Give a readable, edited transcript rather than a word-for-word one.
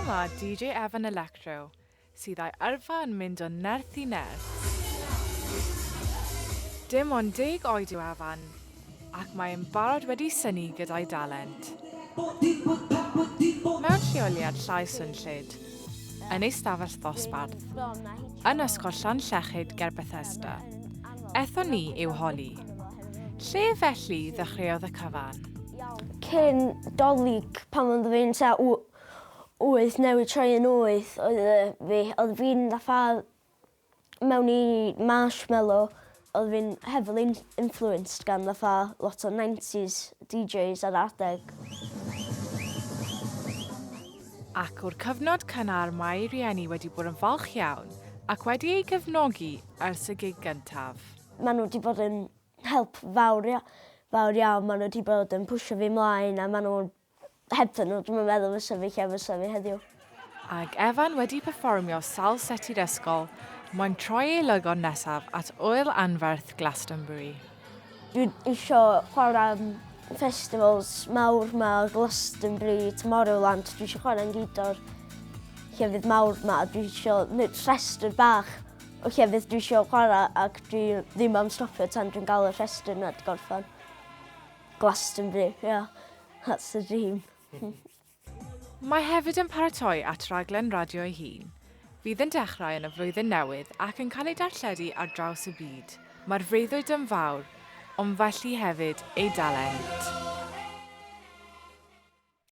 yma DJ Efan Electro, sydd â'i yrfa yn mynd o nerth i nerth. Dim ond 10 oed yw Efan, ac mae'n barod wedi syni gyda'i dalent. Mewn lleoliad llais Stwnshyd, yn ei stafell ddosbarth, yn ysgol Llanllechyd ger Bethesda, Efan Ni yw holi. Lle felly ddechreuodd y cyfan? Cyn dolyg pan oedd fi'n 8 newid troi yn 8 oedd fi'n fatha mewn i marshmallow, oedd fi'n heavily influenced gan fatha lot o 90s DJs ar adeg. Ac o'r cyfnod cynnar mae ei rieni wedi bod yn falch iawn ac wedi ei gefnogi ers y gig gyntaf. Maen nhw wedi bod yn help fawr iawn, maen nhw wedi bod yn pwysio fi mlaen a maen nhw'n hebdyn nhw, dwi'n meddwl fysa fi lle fysa fi heddiw. Ac Efan wedi perfformio sawl set i'r ysgol, mae'n troi ei lygon nesaf at Oel Anferth Glastonbury. Dwi'n eisiau chwarae am festivals mawr yma, Glastonbury, Tomorrowland, dwi eisiau chwarae'n gydor llefydd mawr yma, dwi eisiau rhestr bach o llefydd dwi eisiau chwarae ac dwi ddim am stopio tan dwi'n gael y rhestr yna di gorffan. Glastonbury, yeah, that's the dream. Mae hefyd yn paratoi at raglen radio ei hun. Fydd yn dechrau yn y flwyddyn newydd ac yn cael ei darlledu ar draws y byd. Mae'r freuddwyd yn fawr, ond felly hefyd ei dalent.